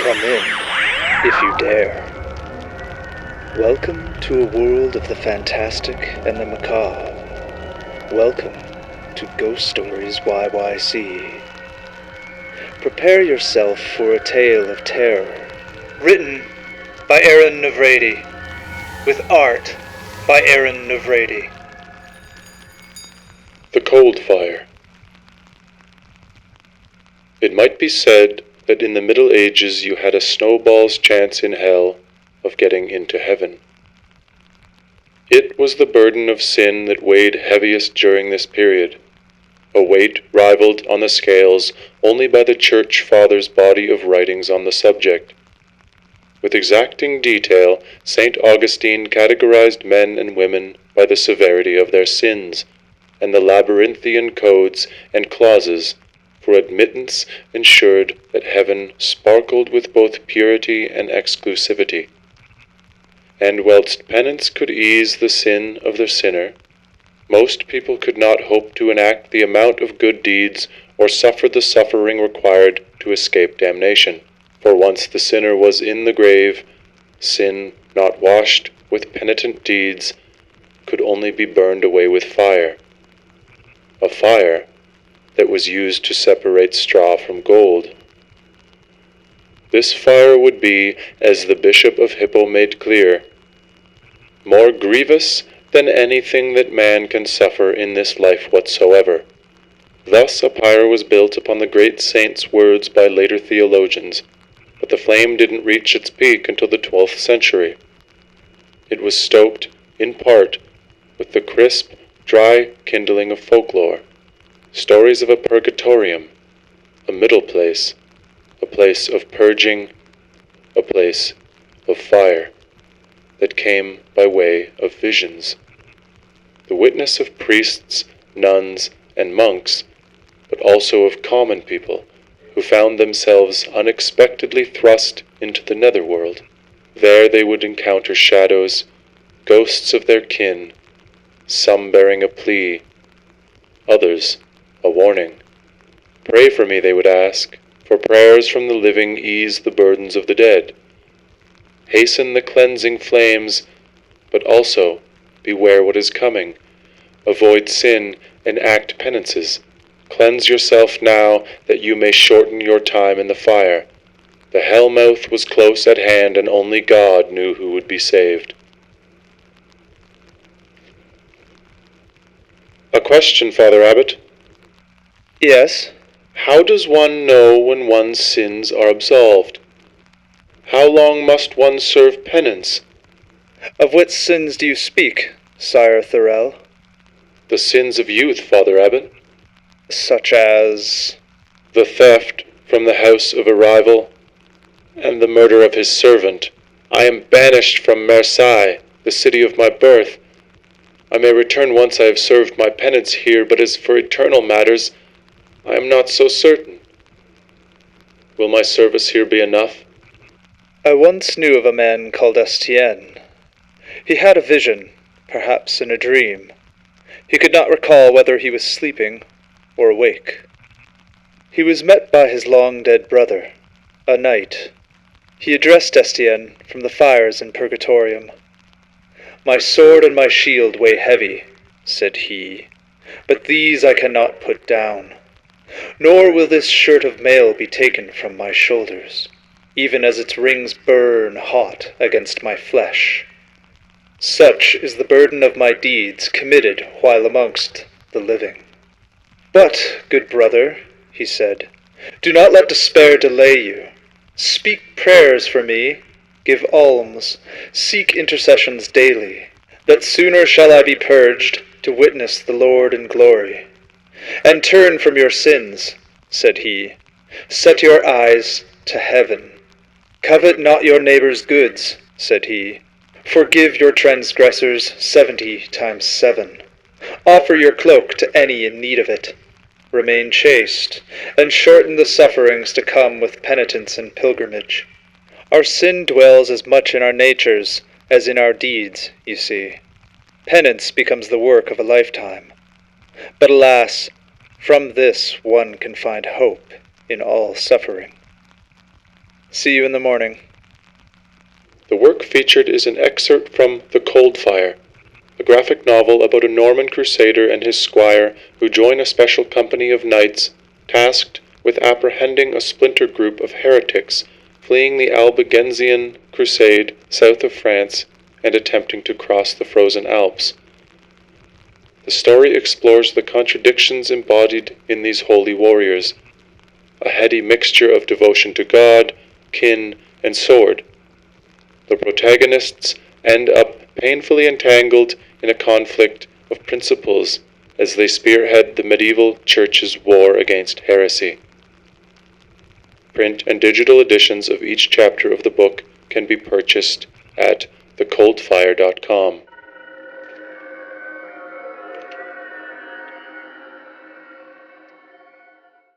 Come in, if you dare. Welcome to a world of the fantastic and the macabre. Welcome to Ghost Stories YYC. Prepare yourself for a tale of terror. Written by Navrady, with art by Navrady. The Cold Fire. It might be said that in the Middle Ages you had a snowball's chance in hell of getting into heaven. It was the burden of sin that weighed heaviest during this period, a weight rivaled on the scales only by the Church Fathers' body of writings on the subject. With exacting detail, St. Augustine categorized men and women by the severity of their sins, and the labyrinthian codes and clauses for admittance ensured that heaven sparkled with both purity and exclusivity. And whilst penance could ease the sin of the sinner, most people could not hope to enact the amount of good deeds or suffer the suffering required to escape damnation. For once the sinner was in the grave, sin not washed with penitent deeds could only be burned away with fire. A fire that was used to separate straw from gold. This fire would be, as the Bishop of Hippo made clear, more grievous than anything that man can suffer in this life whatsoever. Thus a pyre was built upon the great saint's words by later theologians, but the flame didn't reach its peak until the 12th century. It was stoked, in part, with the crisp, dry kindling of folklore, stories of a purgatorium, a middle place, a place of purging, a place of fire, that came by way of visions. The witness of priests, nuns, and monks, but also of common people who found themselves unexpectedly thrust into the netherworld. There they would encounter shadows, ghosts of their kin, some bearing a plea, others a warning. Pray for me, they would ask, for prayers from the living ease the burdens of the dead. Hasten the cleansing flames, but also beware what is coming. Avoid sin and act penances. Cleanse yourself now that you may shorten your time in the fire. The hell mouth was close at hand and only God knew who would be saved. A question, Father Abbot. Yes? How does one know when one's sins are absolved? How long must one serve penance? Of what sins do you speak, Sire Thorell? The sins of youth, Father Abbot. Such as? The theft from the house of a rival, and the murder of his servant. I am banished from Marseille, the city of my birth. I may return once I have served my penance here, but as for eternal matters, I am not so certain. Will my service here be enough? I once knew of a man called Estienne. He had a vision, perhaps in a dream. He could not recall whether he was sleeping or awake. He was met by his long-dead brother, a knight. He addressed Estienne from the fires in Purgatorium. "My sword and my shield weigh heavy," said he, "but these I cannot put down. Nor will this shirt of mail be taken from my shoulders, even as its rings burn hot against my flesh. Such is the burden of my deeds committed while amongst the living. But, good brother," he said, "do not let despair delay you. Speak prayers for me, give alms, seek intercessions daily, that sooner shall I be purged to witness the Lord in glory. And turn from your sins," said he. "Set your eyes to heaven. Covet not your neighbor's goods," said he. "Forgive your transgressors 70 times 7. Offer your cloak to any in need of it. Remain chaste, and shorten the sufferings to come with penitence and pilgrimage. Our sin dwells as much in our natures as in our deeds, you see. Penance becomes the work of a lifetime. But alas, from this one can find hope in all suffering." See you in the morning. The work featured is an excerpt from The Cold Fire, a graphic novel about a Norman crusader and his squire who join a special company of knights tasked with apprehending a splinter group of heretics fleeing the Albigensian crusade south of France and attempting to cross the frozen Alps. The story explores the contradictions embodied in these holy warriors, a heady mixture of devotion to God, kin, and sword. The protagonists end up painfully entangled in a conflict of principles as they spearhead the medieval church's war against heresy. Print and digital editions of each chapter of the book can be purchased at thecoldfire.com.